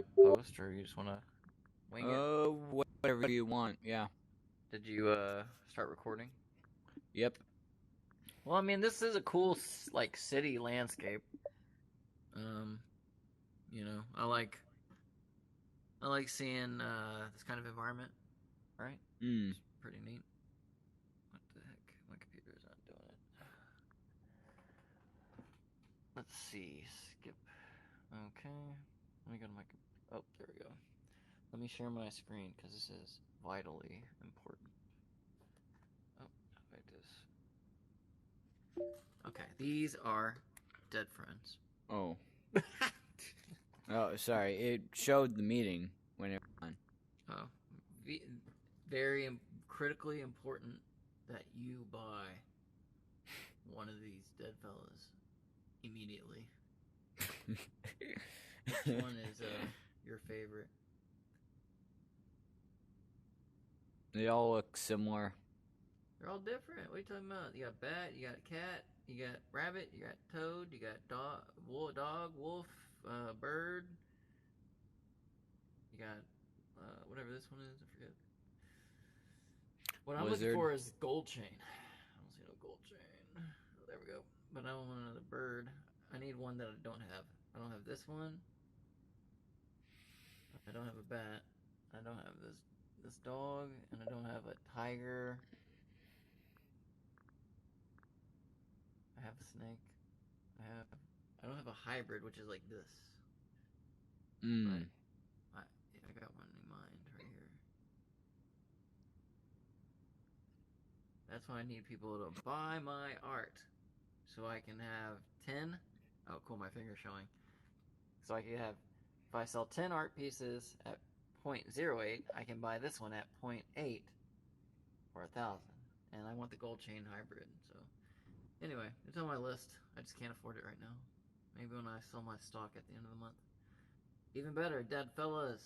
post, or you just want to wing it? Whatever you want. Yeah. Did you start recording? Yep. Well, I mean, this is a cool like city landscape. Um, I like seeing this kind of environment, right? Mm. It's pretty neat. What the heck? My computer's not doing it. Let's see. Skip. Okay. Let me go to my. Oh, there we go. Let me share my screen because this is vitally important. Oh, like this. Okay, these are dead friends. Oh. Oh, sorry. It showed the meeting when it was on. Oh, very critically important that you buy one of these dead fellas immediately. Which one is your favorite? They all look similar. They're all different. What are you talking about? You got bat, you got cat, you got rabbit, you got toad, you got dog, wolf, bird. You got whatever this one is. I forget. What I'm looking Lizard. for is gold chain. I don't see no gold chain. Oh, there we go. But I don't want another bird. I need one that I don't have. I don't have this one. I don't have a bat. I don't have this dog, and I don't have a tiger. I have a snake. I don't have a hybrid, which is like this. But Mm. I got one in mind right here. That's why I need people to buy my art, so I can have 10. Oh, cool! My finger's showing. So I could have, if I sell 10 art pieces at 0.08, I can buy this one at 0.8 for 1,000. And I want the gold chain hybrid. So anyway, it's on my list. I just can't afford it right now. Maybe when I sell my stock at the end of the month. Even better, dead fellas.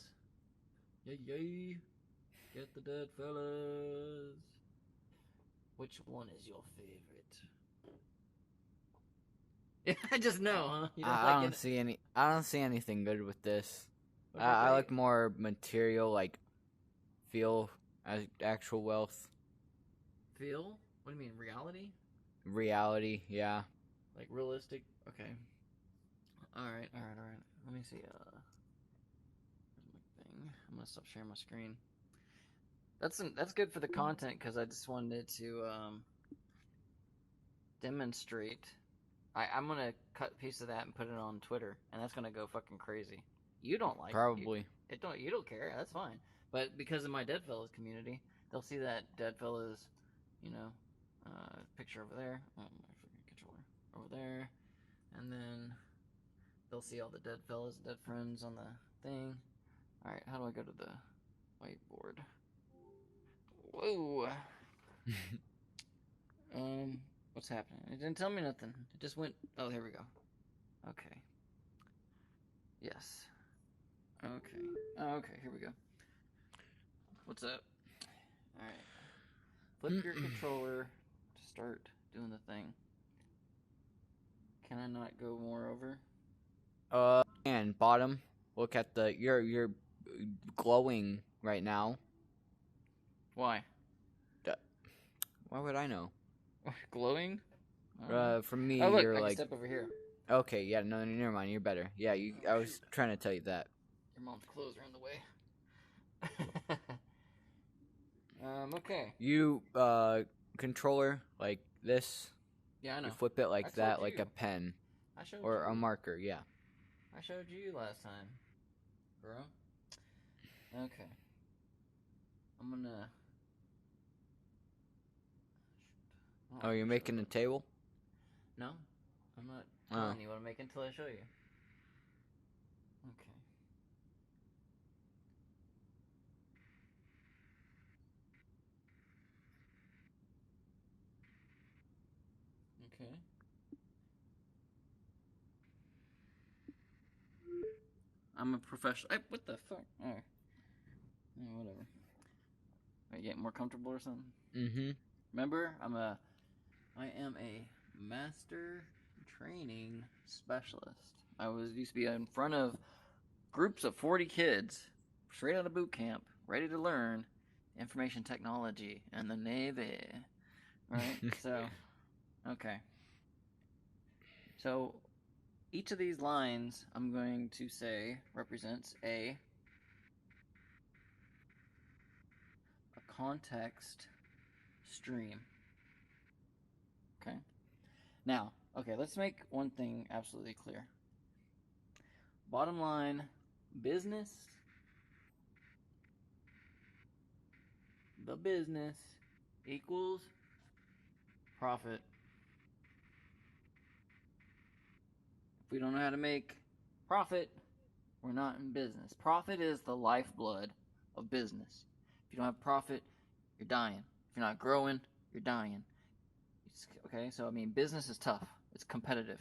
Yay, yay. Get the dead fellas. Which one is your favorite? I just know, huh? You don't I like don't it. see any. I don't see anything good with this. What's your I favorite? like more material, like feel as actual wealth, Feel? What do you mean, reality? reality. Yeah. Like realistic? Okay. Alright, alright, alright. Let me see. Where's my thing? I'm gonna stop sharing my screen. That's good for the content because I just wanted to demonstrate. I'm gonna cut a piece of that and put it on Twitter, and that's gonna go fucking crazy. You don't like Probably. you don't care. That's fine. But because of my Dead Fellas community, they'll see that Dead Fellas, picture over there. Oh, my freaking controller over there, and then they'll see all the Dead Fellas, Dead Friends on the thing. All right, how do I go to the whiteboard? Whoa. What's happening? It didn't tell me nothing. It just went. Oh, here we go. Okay. Yes. Okay. Okay, here we go. What's up? All right. Flip your controller to start doing the thing. Can I not go more over? And bottom. Look at the. You're glowing right now. Why? Why would I know? Glowing? All right. From me, Oh, look, you're I can like. step over here. Okay, yeah, no, never mind. You're better. Yeah, you. Oh, I was shoot. trying to tell you that. Your mom's clothes are in the way. Okay. You controller like this. Yeah, I You know. flip it I like told that, like you. a pen I showed or a you. marker. Yeah. I showed you last time, bro. Okay. I'm gonna. Oh, I you're can show making it a up. table. No, I'm not Oh. telling you what I'm making until I show you. Okay. Okay. I'm a professional. Hey, what the fuck? Alright. Yeah, whatever. Are you getting more comfortable or something? Mm-hmm. Remember, I am a master training specialist. I was used to be in front of groups of 40 kids straight out of boot camp, ready to learn information technology and the Navy. Right? So, okay. So, each of these lines I'm going to say represents a context stream. Okay? Now, okay, let's make one thing absolutely clear. Bottom line, business, the business equals profit. If we don't know how to make profit, we're not in business. Profit is the lifeblood of business. If you don't have profit, you're dying. If you're not growing, you're dying. Okay, so I mean, business is tough. It's competitive.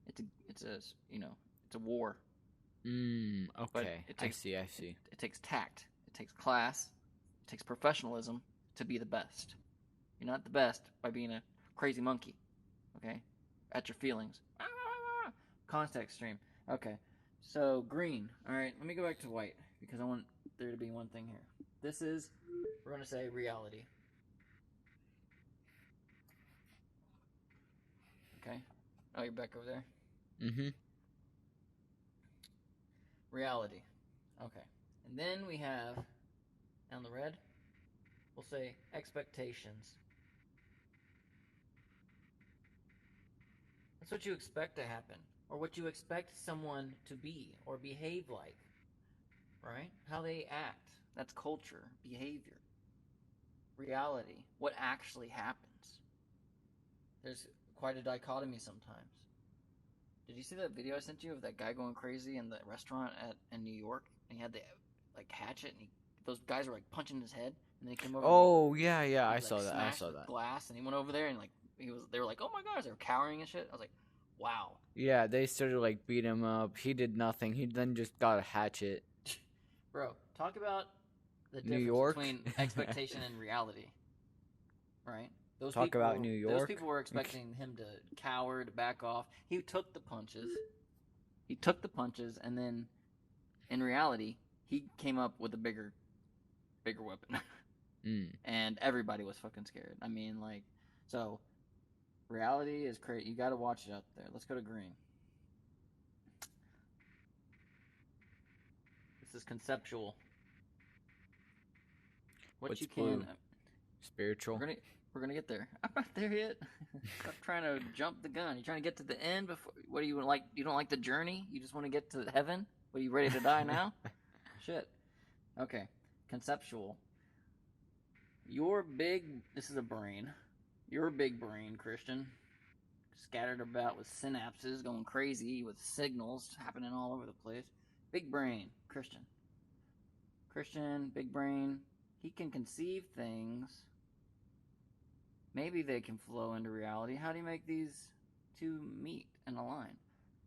It's a war. Okay. I see. It takes tact. It takes class. It takes professionalism to be the best. You're not the best by being a crazy monkey. Okay, at your feelings. Context stream. Okay, so green. All right, let me go back to white because I want there to be one thing here. This is, we're going to say reality. Okay. Oh, you're back over there. Mm-hmm. Reality. Okay. And then we have, down the red, we'll say expectations. That's what you expect to happen, or what you expect someone to be or behave like, right? How they act. That's culture, behavior. Reality, what actually happens. There's quite a dichotomy sometimes. Did you see that video I sent you of that guy going crazy in the restaurant in New York? And he had the hatchet, and those guys were like punching his head, and they came over. Oh, yeah, he I saw that. I saw that. Glass, and he went over there, and they were like, oh my gosh, they were cowering and shit. I was like, wow. Yeah, they started like beat him up. He did nothing. He then just got a hatchet. Bro, talk about the New difference York? between expectation and reality. Right? Talk about New York. Those people were expecting him to cower, to back off. He took the punches. And then in reality, he came up with a bigger weapon. And everybody was fucking scared. I mean, like, so reality is crazy. You got to watch it out there. Let's go to green. This is conceptual. What's blue? Spiritual. We're gonna get there. I'm not there yet. Stop trying to jump the gun. You're trying to get to the end before. What do you like? You don't like the journey? You just want to get to heaven? Are you ready to die now? Shit. Okay. Conceptual. This is a brain. Your big brain, Christian, scattered about with synapses, going crazy with signals happening all over the place. Big brain, Christian, big brain. He can conceive things. Maybe they can flow into reality. How do you make these two meet and align?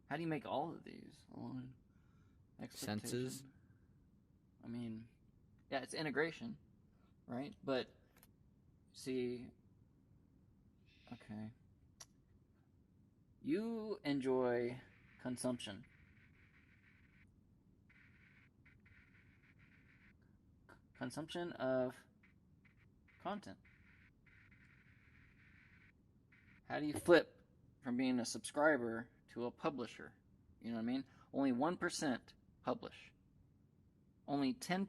How do you make all of these align? Senses? I mean, yeah, it's integration, right? But, see, okay. You enjoy consumption. Consumption of content. How do you flip from being a subscriber to a publisher? You know what I mean? Only 1% publish. Only 10%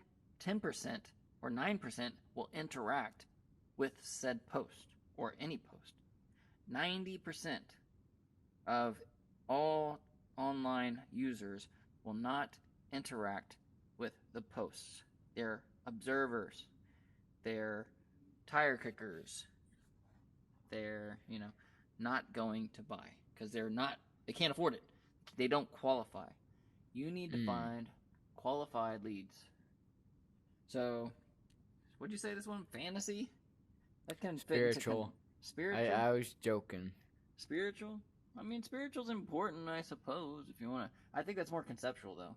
or 9% will interact with said post or any post. 90% of all online users will not interact with the posts. They're observers. They're tire kickers. They're, not going to buy because they can't afford it. They don't qualify. You need to find qualified leads. So, what'd you say this one? Fantasy? That can fit into spiritual. I was joking. Spiritual? I mean, spiritual's important, I suppose, if you want to. I think that's more conceptual, though.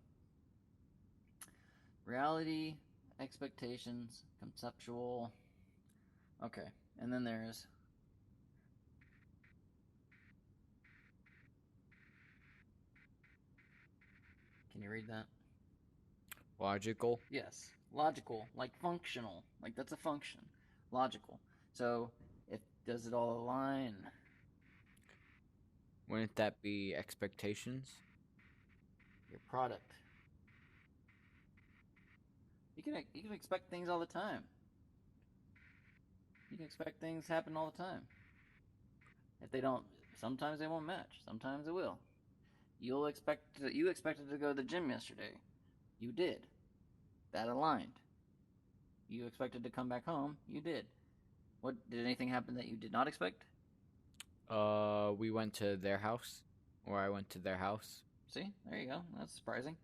Reality, expectations, conceptual. Okay, and then there's... Can you read that? Logical. Yes, logical, like functional, like that's a function. Logical. So, if does it all align? Wouldn't that be expectations? Your product. You can expect things all the time. You can expect things happen all the time. If they don't, sometimes they won't match. Sometimes it will. You expected to go to the gym yesterday. You did. That aligned. You expected to come back home. You did. What did anything happen that you did not expect? We went to their house, or I went to their house. See, there you go. That's surprising.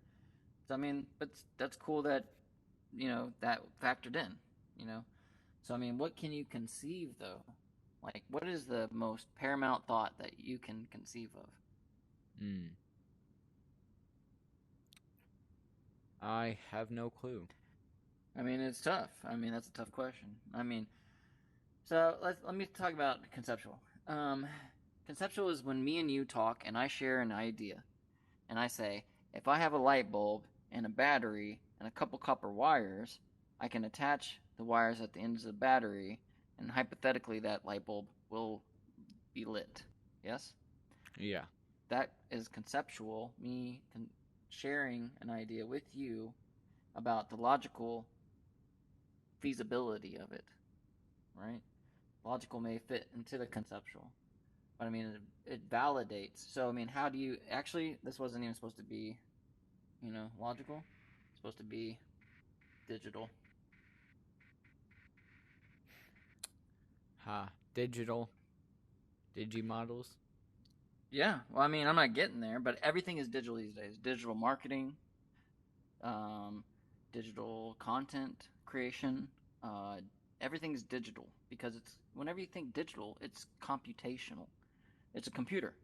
So I mean, but that's cool that that factored in. You know, so I mean, what can you conceive though? Like, what is the most paramount thought that you can conceive of? Hmm. I have no clue. I mean, it's tough. I mean, that's a tough question. I mean, so let me talk about conceptual. Um, Conceptual is when me and you talk, and I share an idea, and I say, if I have a light bulb and a battery and a couple copper wires, I can attach the wires at the ends of the battery, and hypothetically, that light bulb will be lit. Yes, Yeah. that is conceptual. Sharing an idea with you about the logical feasibility of it, right? Logical may fit into the conceptual, but I mean, it validates. So, I mean, how do you actually? This wasn't even supposed to be, logical. It's supposed to be digital. Ha. Digital. DigiModels. Yeah. Well, I mean, I'm not getting there, but everything is digital these days. Digital marketing, um, digital content creation. Uh, Everything's digital because it's whenever you think digital, it's computational. It's a computer.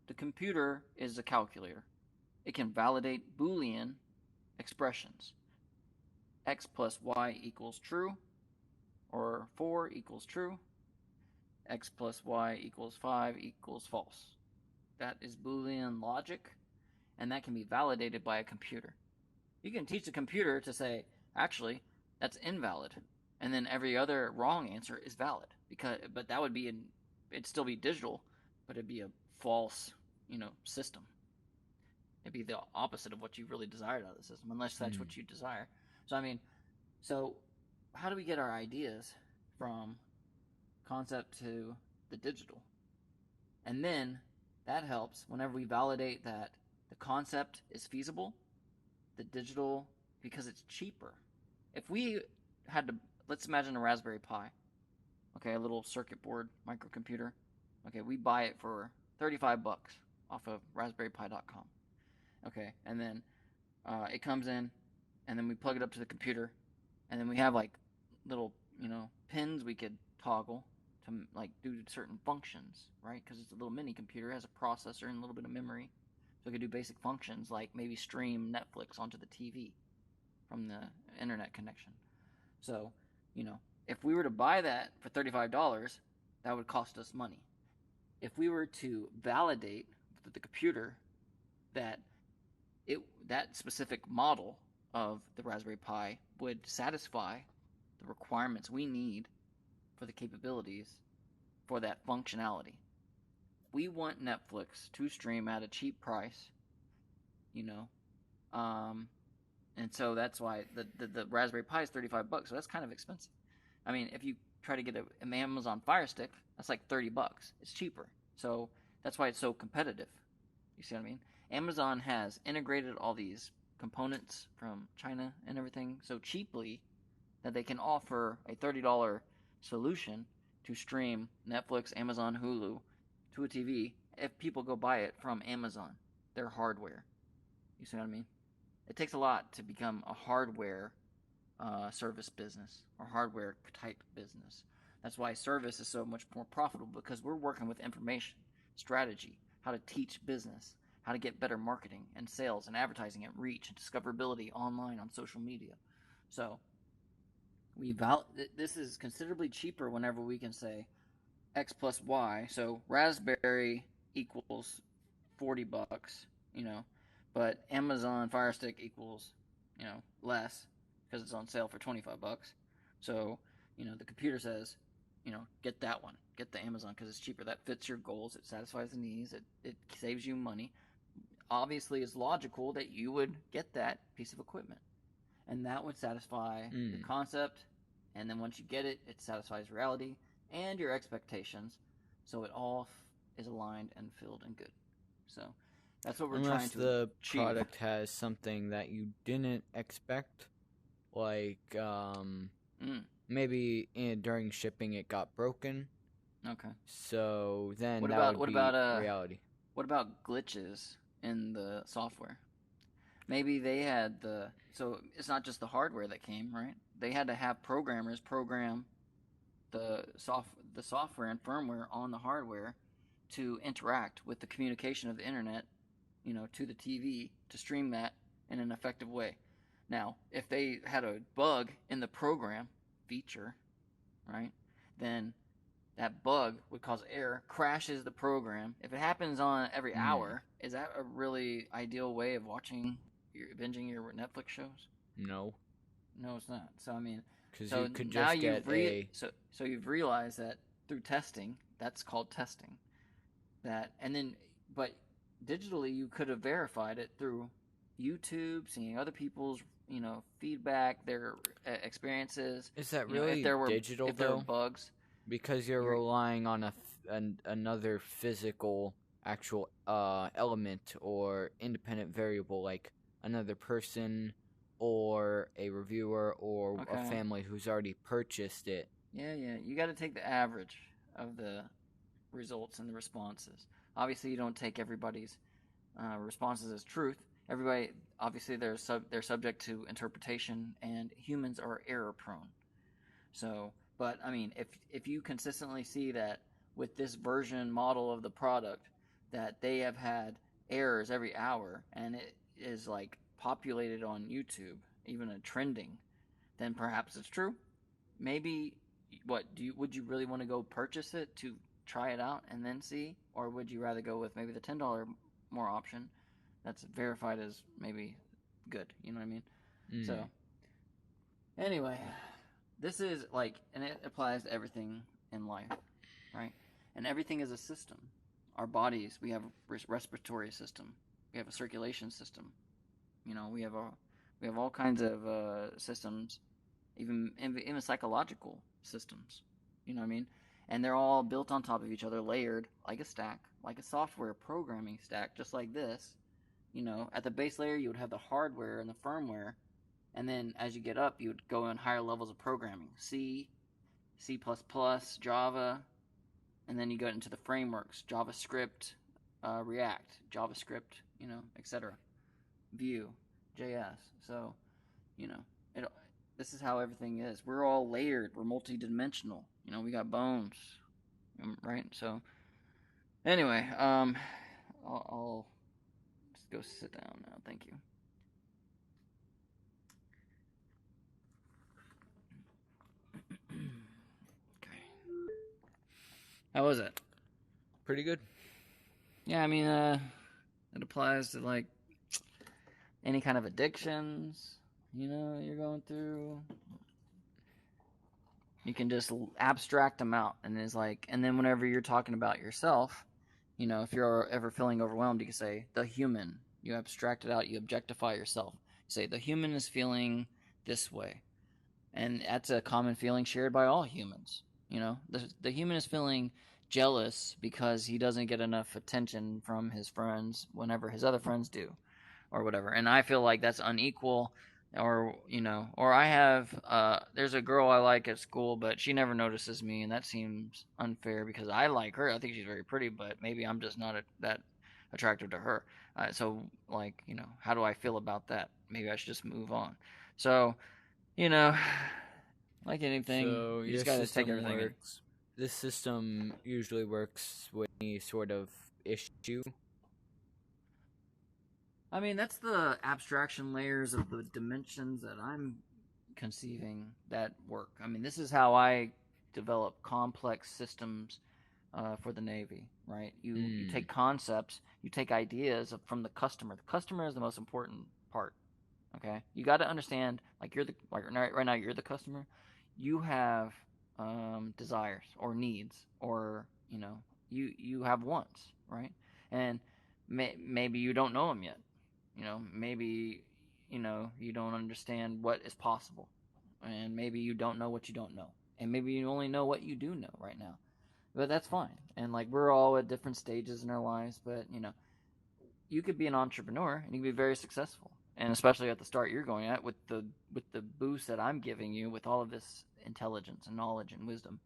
The computer is a calculator. It can validate Boolean expressions. X plus Y equals true, or 4 equals true. X plus Y equals 5 equals false. That is Boolean logic, and that can be validated by a computer. You can teach a computer to say, actually, that's invalid, and then every other wrong answer is valid. But that would be it'd still be digital, but it'd be a false, system. It'd be the opposite of what you really desired out of the system, unless that's Hmm. what you desire. So I mean, so how do we get our ideas from concept to the digital? And then that helps whenever we validate that the concept is feasible, the digital, because it's cheaper. If we had to, let's imagine a Raspberry Pi, okay, a little circuit board microcomputer. Okay, we buy it for 35 bucks off of raspberrypi.com. Okay, and then it comes in, and then we plug it up to the computer, and then we have like little pins we could toggle to like do certain functions, right? Because it's a little mini computer, it has a processor and a little bit of memory, so we could do basic functions like maybe stream Netflix onto the TV from the internet connection. So, you know, if we were to buy that for $35, that would cost us money. If we were to validate with the computer that it that specific model of the Raspberry Pi would satisfy the requirements we need for the capabilities for that functionality. We want Netflix to stream at a cheap price, you know, um, and so that's why the Raspberry Pi is 35 bucks. So that's kind of expensive. I mean, if you try to get an Amazon Fire Stick, that's like 30 bucks. It's cheaper. So that's why it's so competitive. You see what I mean? Amazon has integrated all these components from China and everything so cheaply that they can offer a $30 solution to stream Netflix, Amazon, Hulu to a TV if people go buy it from Amazon, their hardware. You see what I mean? It takes a lot to become a hardware service business or hardware type business. That's why service is so much more profitable because we're working with information, strategy, how to teach business, how to get better marketing and sales and advertising and reach and discoverability online on social media. So this is considerably cheaper whenever we can say X plus Y. So Raspberry equals 40 bucks, but Amazon Fire Stick equals less because it's on sale for 25 bucks. So, the computer says, get that one, get the Amazon because it's cheaper. That fits your goals, it satisfies the needs, it saves you money. Obviously, it's logical that you would get that piece of equipment, and that would satisfy your Mm. concept. And then once you get it, it satisfies reality and your expectations. So it all is aligned and filled and good. So that's what we're trying Unless to the achieve. product has something that you didn't expect, like Mm, maybe during shipping it got broken. okay. So then What that about would what about be uh reality. what about glitches in the software? Maybe they had so it's not just the hardware that came, right? They had to have programmers program the software and firmware on the hardware to interact with the communication of the internet, to the TV to stream that in an effective way. Now, if they had a bug in the program feature, right, then that bug would cause error, crashes the program. If it happens on every Mm. hour, is that a really ideal way of binging your Netflix shows? No, No, it's not. So I mean, because so you could now just get a. you've realized that through testing, that's called testing. That and then, but digitally, you could have verified it through YouTube, seeing other people's feedback, their experiences. Is that If really digital there were though? bugs, Because you're you're relying on another physical actual element or independent variable like another person or a reviewer or a okay. family who's already purchased it. Yeah. You got to take the average of the results and the responses. Obviously, you don't take everybody's responses as truth. Everybody, obviously, they're subject to interpretation, and humans are error prone. So, but I mean, if you consistently see that with this version model of the product, that they have had errors every hour, and it is like populated on YouTube, even a trending, then perhaps it's true. Maybe what do you would you really want to go purchase it to try it out and then see, or would you rather go with maybe the $10 more option that's verified as maybe good? You know what I mean? Mm. So anyway, this is like, and it applies to everything in life, right? And everything is a system. Our bodies, we have a respiratory system, we have a circulation system. We have all kinds of systems, even psychological systems. You know what I mean? And they're all built on top of each other, layered like a stack, like a software programming stack, just like this. At the base layer, you would have the hardware and the firmware, and then as you get up, you would go in higher levels of programming: C, C++, Java, and then you go into the frameworks: JavaScript, React, JavaScript, etc. Vue, JS. So, you know, it. This is how everything is. We're all layered. We're multi-dimensional. We got bones, right? So, anyway, I'll just go sit down now. Thank you. Okay. How was it? Pretty good. Yeah, I mean, it applies to like any kind of addictions, you're going through. You can just abstract them out, and it's like, and then whenever you're talking about yourself, if you're ever feeling overwhelmed, you can say the human. You abstract it out. You objectify yourself. You say the human is feeling this way, and that's a common feeling shared by all humans. The human is feeling jealous because he doesn't get enough attention from his friends whenever his other friends do, or whatever. And I feel like that's unequal, or I have there's a girl I like at school, but she never notices me, and that seems unfair because I like her. I think she's very pretty, but maybe I'm just not that attractive to her. So like, how do I feel about that? Maybe I should just move on. So, you know, like anything, So you just your got to take system everything in. works. This system usually works with any sort of issue. I mean, that's the abstraction layers of the dimensions that I'm conceiving that work. I mean, this is how I develop complex systems for the Navy, right? You Mm. take concepts, you take ideas from the customer. The customer is the most important part, Okay, you got to understand, like right now you're the customer. You have desires or needs, or you have wants, right? And maybe you don't know them yet. Maybe you don't understand what is possible, and maybe you don't know what you don't know, and maybe you only know what you do know right now. But that's fine. And like we're all at different stages in our lives, but you could be an entrepreneur and you can be very successful. And especially at the start you're going at with the boost that I'm giving you with all of this intelligence and knowledge and wisdom.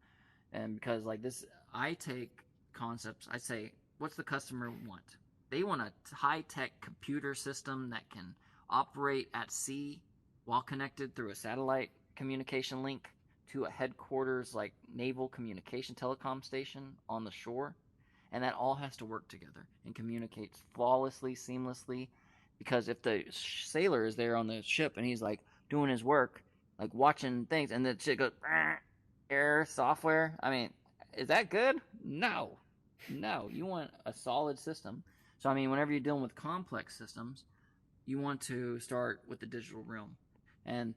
And because like this, I take concepts, I say, what's the customer want? They want a high tech computer system that can operate at sea while connected through a satellite communication link to a headquarters like naval communication telecom station on the shore. And that all has to work together and communicates flawlessly, seamlessly. Because if the sailor is there on the ship and he's like doing his work, like watching things, and the shit goes error software. I mean, is that good? No, no. You want a solid system. So I mean, whenever you're dealing with complex systems, you want to start with the digital realm. And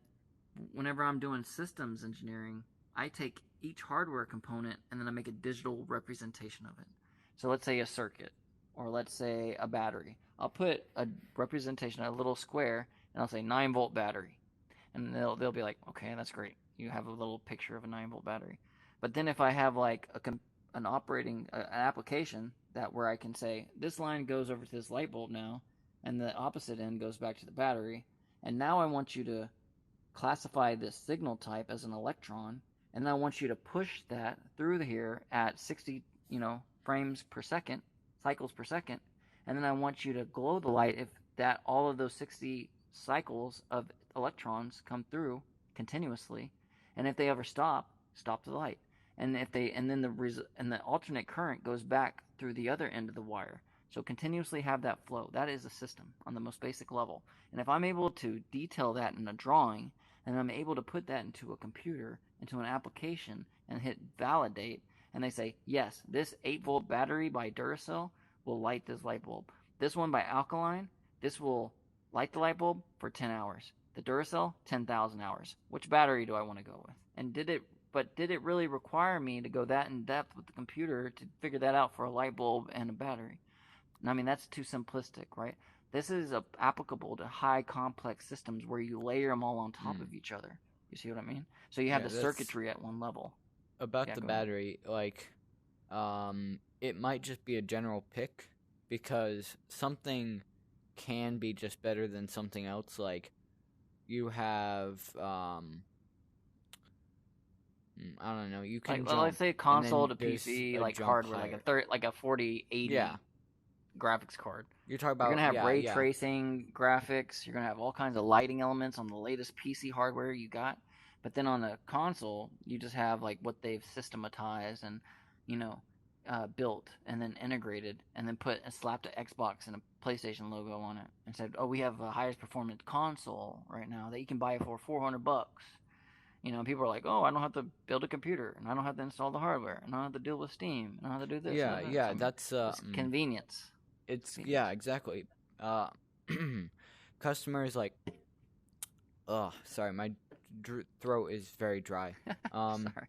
whenever I'm doing systems engineering, I take each hardware component and then I make a digital representation of it. So let's say a circuit, or let's say a battery. I'll put a representation, a little square, and I'll say 9-volt battery, and they'll be like, okay, that's great. You have a little picture of a 9-volt battery. But then if I have like an operating an application that where I can say this line goes over to this light bulb now, and the opposite end goes back to the battery, and now I want you to classify this signal type as an electron, and then I want you to push that through here at 60, frames per second, cycles per second, and then I want you to glow the light if that all of those 60 cycles of electrons come through continuously, and if they ever stop the light, and if they and then the alternate current goes back through the other end of the wire. So continuously have that flow. That is a system on the most basic level. And if I'm able to detail that in a drawing, and I'm able to put that into a computer, into an application, and hit validate, and they say, yes, this 8-volt battery by Duracell will light this light bulb. This one by Alkaline, this will light the light bulb for 10 hours. The Duracell, 10,000 hours. Which battery do I want to go with? And did it really require me to go that in depth with the computer to figure that out for a light bulb and a battery? I mean, that's too simplistic, right? This is applicable to high complex systems where you layer them all on top Mm. of each other. You see what I mean? So you have Yeah, the that's circuitry at one level. about Yeah, the go ahead. battery. Like, it might just be a general pick because something can be just better than something else. Like, you have, I don't know, you Like can let's jump, say and console then to there's PC, a like jump hardware, like higher. like a Yeah, 4080 graphics card. you're talking You're gonna about, have yeah, ray yeah. tracing graphics. You're gonna have all kinds of lighting elements on the latest PC hardware you got. But then on the console, you just have like what they've systematized and you know built and then integrated and then put and slapped an Xbox and a PlayStation logo on it and said, "Oh, we have the highest performance console right now that you can buy for $400." People are like, "Oh, I don't have to build a computer, and I don't have to install the hardware, and I don't have to deal with Steam, and I don't have to do this, Yeah, and that." So yeah, I mean, that's it's convenience. It's it's yeah, convenience. exactly. Uh, customers like, oh, sorry, my throat is very dry. Um, Sorry.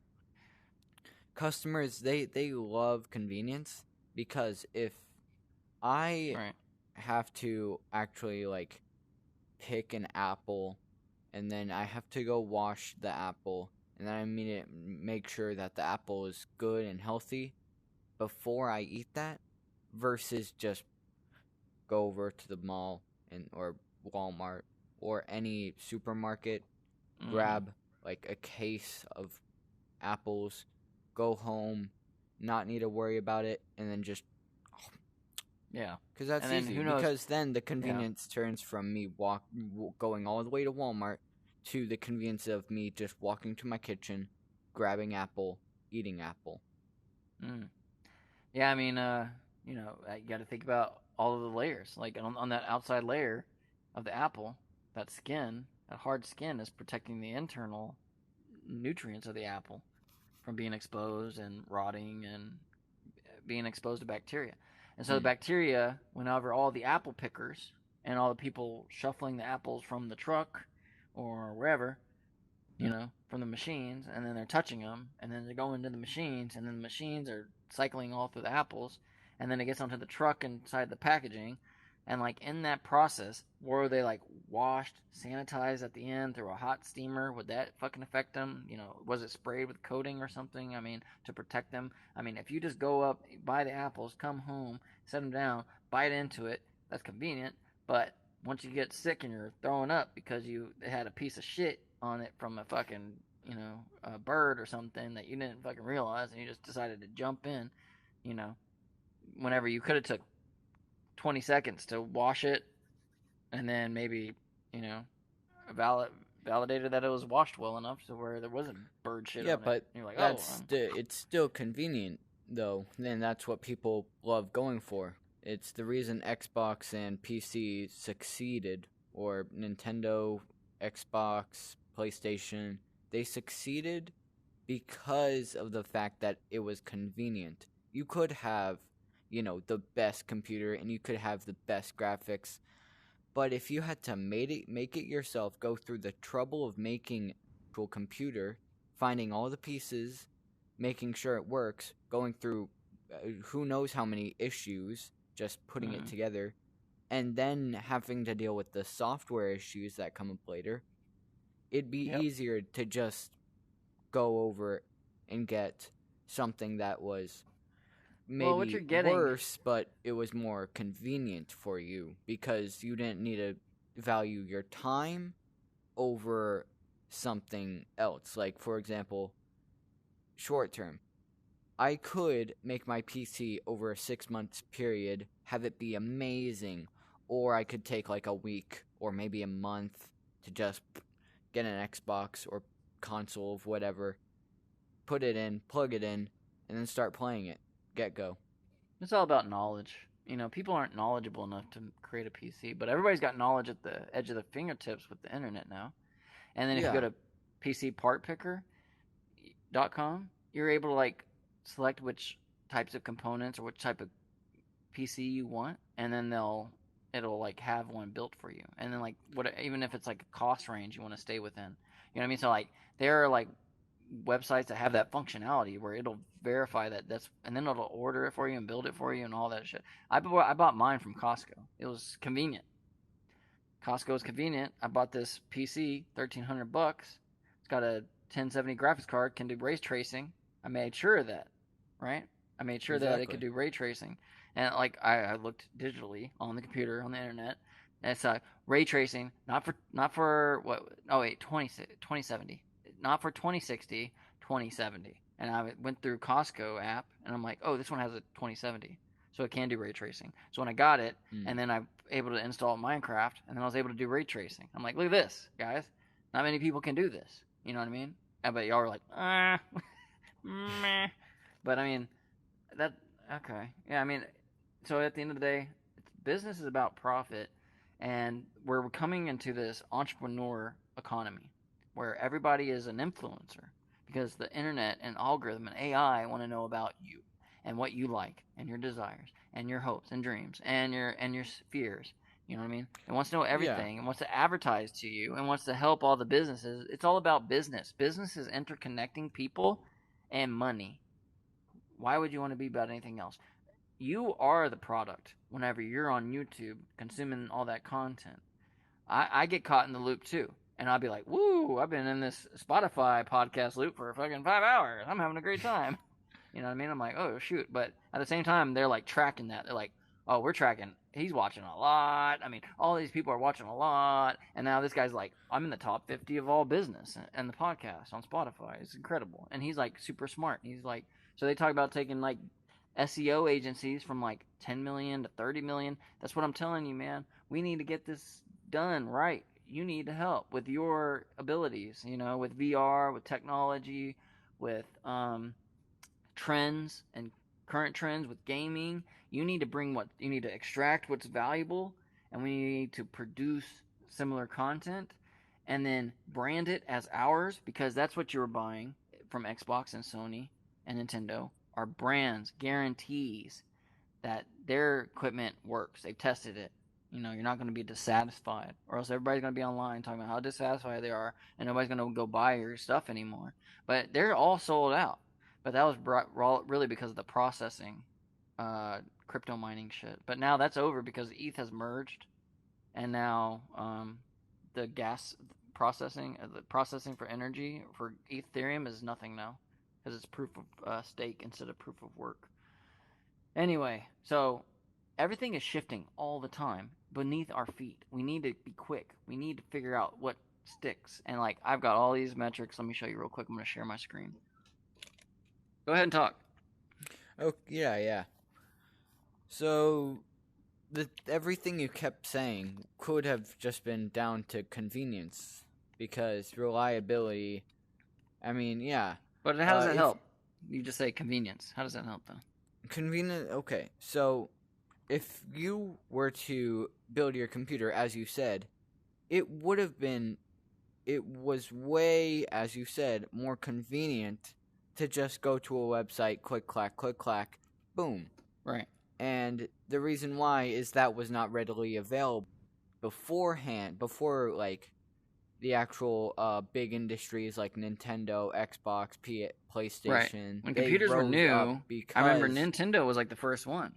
customers they love convenience because if I Right. have to actually like pick an apple and then I have to go wash the apple and then I mean make sure that the apple is good and healthy before I eat that versus just go over to the mall and or Walmart or any supermarket, Mm-hmm. grab like a case of apples, go home, not need to worry about it, and then just Yeah. because And that's then easy. who knows? Because then the Yeah. convenience turns from me going all the way to Walmart to the convenience of me just walking to my kitchen, grabbing apple, eating apple. Mm. Yeah. I mean, you got to think about all of the layers. Like on that outside layer of the apple, that skin, that hard skin, is protecting the internal nutrients of the apple from being exposed and rotting and being exposed to bacteria. And so the Mm. bacteria went over all the apple pickers and all the people shuffling the apples from the truck or wherever, from the machines, and then they're touching them, and then they go into the machines, and then the machines are cycling all through the apples, and then it gets onto the truck inside the packaging, and like in that process, were they like washed, sanitized at the end through a hot steamer? Would that fucking affect them? Was it sprayed with coating or something? I mean, to protect them. I mean, if you just go up, buy the apples, come home, set them down, bite into it, that's convenient. But once you get sick and you're throwing up because you had a piece of shit on it from a fucking a bird or something that you didn't fucking realize, and you just decided to jump in, you know whenever you could have took 20 seconds to wash it, and then maybe you know valid validated that it was washed well enough to where there wasn't bird shit Yeah, on it. but And you're like, oh, it's still convenient though, and that's what people love going for. It's the reason Xbox and PC succeeded, or Nintendo, Xbox, PlayStation. They succeeded because of the fact that it was convenient. You could have, the best computer and you could have the best graphics, but if you had to make it yourself, go through the trouble of making an actual computer, finding all the pieces, making sure it works, going through who knows how many issues, just putting it mm, together, and then having to deal with the software issues that come up later, it'd be yep. easier to just go over and get something that was Well, what you're maybe getting, worse, but it was more convenient for you because you didn't need to value your time over something else. Like, for example, short term. I could make my PC over a 6 months period, have it be amazing, or I could take like a week or maybe a month to just get an Xbox or console of whatever, put it in, plug it in, and then start playing it. Get go. it's all about knowledge. People aren't knowledgeable enough to create a PC, but everybody's got knowledge at the edge of their fingertips with the internet now. And then if you go Yeah, to PCPartPicker.com, you're able to like select which types of components or which type of PC you want, and then it'll like have one built for you. And then like what, even if it's like a cost range you want to stay within. You know what I mean? So like there are like websites that have that functionality where it'll verify that that's, and then it'll order it for you and build it for you and all that shit. I bought mine from Costco. It was convenient. Costco is convenient. I bought this PC, $1,300. It's got a 1070 graphics card, can do ray tracing. I made sure of that, right? I made sure that it could exactly. do ray tracing, and like I looked digitally on the computer on the internet, and it's ray tracing, not for what? Oh wait, 2070, not for 2060, 2070. And I went through Costco app, and I'm like, oh, this one has a 2070, so it can do ray tracing. So when I got it, Mm. and then I able to install Minecraft, and then I was able to do ray tracing. I'm like, look at this, guys. Not many people can do this. You know what I mean? I bet y'all were like, meh. But I mean, that okay. Yeah, I mean, so at the end of the day, business is about profit, and we're coming into this entrepreneur economy where everybody is an influencer because the internet and algorithm and AI want to know about you and what you like and your desires and your hopes and dreams and your fears. You know what I mean? It wants to know Yeah, everything and wants to advertise to you and wants to help all the businesses. It's all about business. Business is interconnecting people and money. Why would you want to be about anything else? You are the product whenever you're on YouTube consuming all that content. I get caught in the loop too. And I'll be like, woo, I've been in this Spotify podcast loop for fucking 5 hours. I'm having a great time. You know what I mean? I'm like, oh, shoot. But at the same time, they're like tracking that. They're like, oh, we're tracking. He's watching a lot. I mean, all these people are watching a lot. And now this guy's like, I'm in the top 50 of all business and the podcast on Spotify. It's incredible. And he's like super smart. He's like, so they talk about taking like SEO agencies from like 10 million to 30 million. That's what I'm telling you, man. We need to get this done right. You need to help with your abilities, with VR, with technology, with trends and current trends with gaming. You need to extract what's valuable, and we need to produce similar content and then brand it as ours, because that's what you're buying from Xbox and Sony and Nintendo are brands, guarantees that their equipment works. They've tested it. you're not going to be dissatisfied, or else everybody's going to be online talking about how dissatisfied they are, and nobody's going to go buy your stuff anymore. But they're all sold out. But that was really because of the processing, crypto mining shit. But now that's over because ETH has merged, and now the gas the processing for energy for Ethereum is nothing now because it's proof of stake instead of proof of work. Anyway, so everything is shifting all the time beneath our feet. We need to be quick. We need to figure out what sticks. And like I've got all these metrics. Let me show you real quick. I'm going to share my screen. Go ahead and talk. Oh, yeah. So, everything you kept saying could have just been down to convenience because reliability. I mean, yeah. But how does that help? You just say convenience. How does that help, though? Convenient. Okay, so if you were to build your computer as you said, it would have been. It was way, as you said, more convenient to just go to a website, click, clack, boom. Right. And the reason why is that was not readily available beforehand, before like the actual big industries like Nintendo, Xbox, PlayStation. Right. When computers were new, I remember Nintendo was like the first one.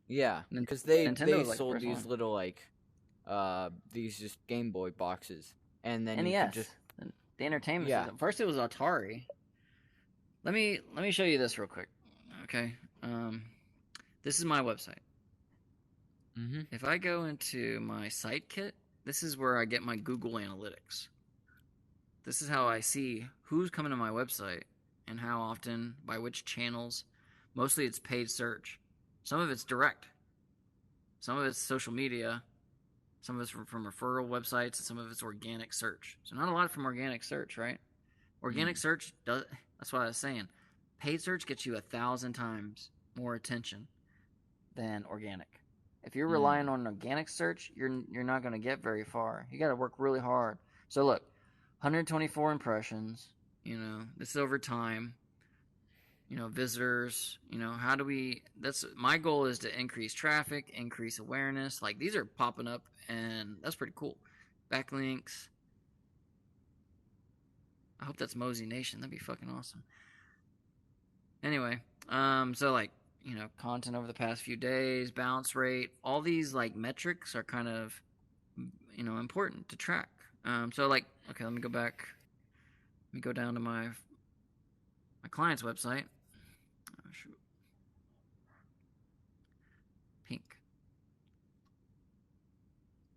Yeah, because they sold these little like these just Game Boy boxes, and then you could just the entertainment system. First it was Atari. Let me show you this real quick. Okay. This is my website. Mm-hmm. If I go into my site kit, this is where I get my Google Analytics. This is how I see who's coming to my website and how often, by which channels. Mostly it's paid search. Some of it's direct. Some of it's social media. Some of it's from referral websites, and some of it's organic search. So not a lot from organic search, right? Organic search does. That's what I was saying. Paid search gets you 1,000 times more attention than organic. If you're relying on organic search, you're not going to get very far. You got to work really hard. So look, 124 impressions. This is over time. Visitors. How do we? That's my goal is to increase traffic, increase awareness. Like these are popping up, and that's pretty cool. Backlinks. I hope that's Mosey Nation. That'd be fucking awesome. Anyway, so like content over the past few days, bounce rate, all these like metrics are kind of important to track. So like, okay, let me go back. Let me go down to my client's website. Oh, shoot. Pink.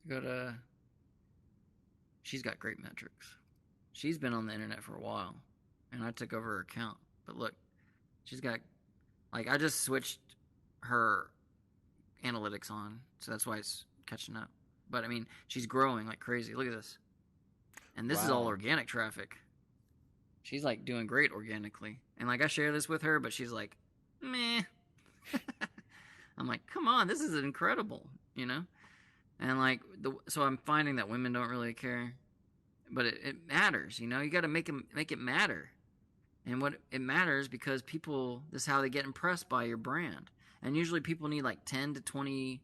Go to. She's got great metrics. She's been on the internet for a while, and I took over her account. But look, she's got like I just switched her analytics on, so that's why it's catching up. But I mean, she's growing like crazy. Look at this, and this is all organic traffic. She's like doing great organically, and like I share this with her, but she's like, meh. I'm like, come on, this is incredible, And like, so I'm finding that women don't really care, but it matters, You got to make it matter. And what it matters because people, this is how they get impressed by your brand. And usually people need like 10 to 20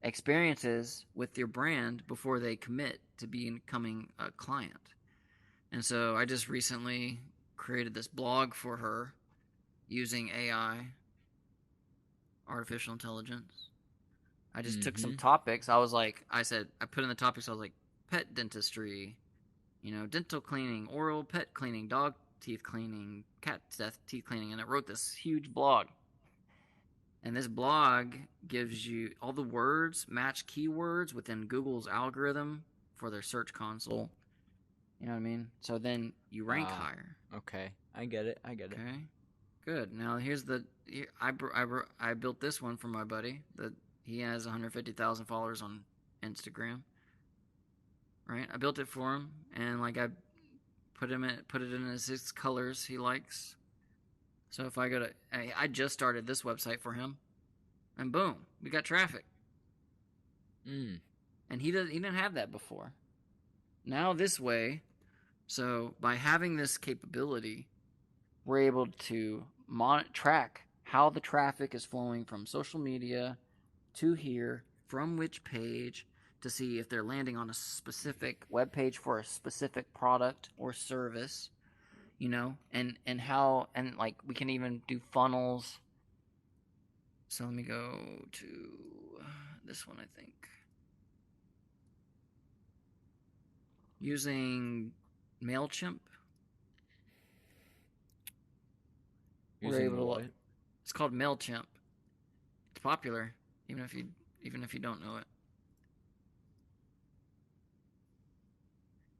experiences with your brand before they commit to becoming a client. And so I just recently created this blog for her using AI, artificial intelligence. I just took some topics. I put in the topics, I was like, pet dentistry, dental cleaning, oral pet cleaning, dog teeth cleaning, cat teeth cleaning, and it wrote this huge blog. And this blog gives you all the words match keywords within Google's algorithm for their search console. You know what I mean? So then you rank higher. Okay, I get it. Okay, good. Now I built this one for my buddy. He has 150,000 followers on Instagram. Right, I built it for him, and like I put it in his 6 colors he likes. So if I go to, I just started this website for him, and boom, we got traffic. And he didn't have that before. Now this way, so by having this capability, we're able to track how the traffic is flowing from social media to here from which page to see if they're landing on a specific web page for a specific product or service, and how, and like we can even do funnels. So let me go to this one, I think. Using MailChimp, we're Using able to what? it's called MailChimp. It's popular, even if you don't know it.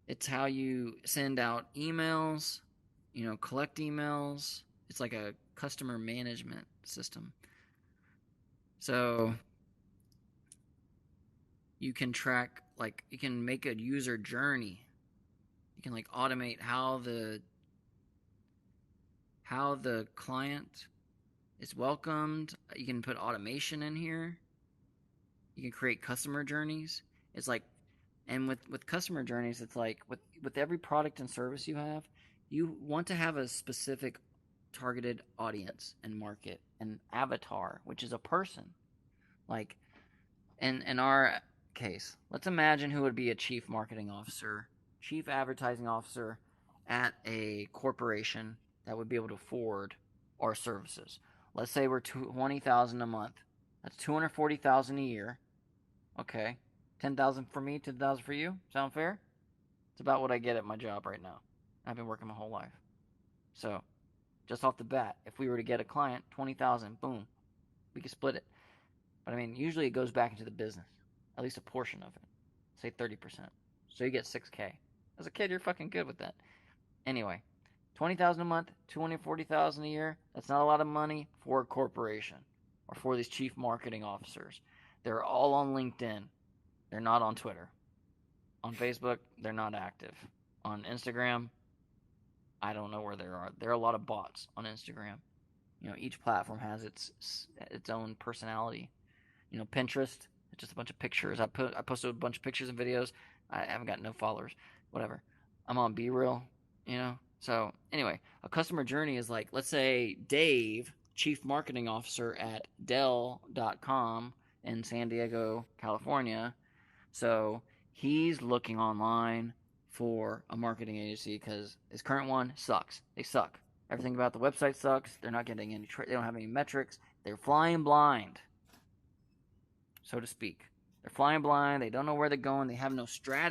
It's how you send out emails, collect emails. It's like a customer management system. So you can track, like, you can make a user journey. You can like automate how the client is welcomed. You can put automation in here. You can create customer journeys. It's like, and with customer journeys, it's like with every product and service you have, you want to have a specific targeted audience and market and avatar, which is a person. Like in our case, let's imagine who would be a chief marketing officer, chief advertising officer at a corporation that would be able to afford our services. Let's say we're 20,000 a month. That's 240,000 a year. Okay, 10,000 for me, 10,000 for you. Sound fair? It's about what I get at my job right now. I've been working my whole life. So, just off the bat, if we were to get a client, 20,000, boom, we could split it. But I mean, usually it goes back into the business, at least a portion of it, say 30%. So you get 6K. As a kid, you're fucking good with that. Anyway, 20,000 a month, 240,000 a year. That's not a lot of money for a corporation or for these chief marketing officers. They're all on LinkedIn. They're not on Twitter. On Facebook, they're not active. On Instagram, I don't know where they are. There are a lot of bots on Instagram. Each platform has its own personality. Pinterest, it's just a bunch of pictures. I posted a bunch of pictures and videos. I haven't got no followers. Whatever. I'm on Be Real. So anyway, a customer journey is like, let's say Dave, chief marketing officer at Dell.com in San Diego, California. So he's looking online for a marketing agency because his current one sucks. They suck. Everything about the website sucks. They're not getting any. They don't have any metrics. They're flying blind, so to speak. They're flying blind. They don't know where they're going. They have no strategy.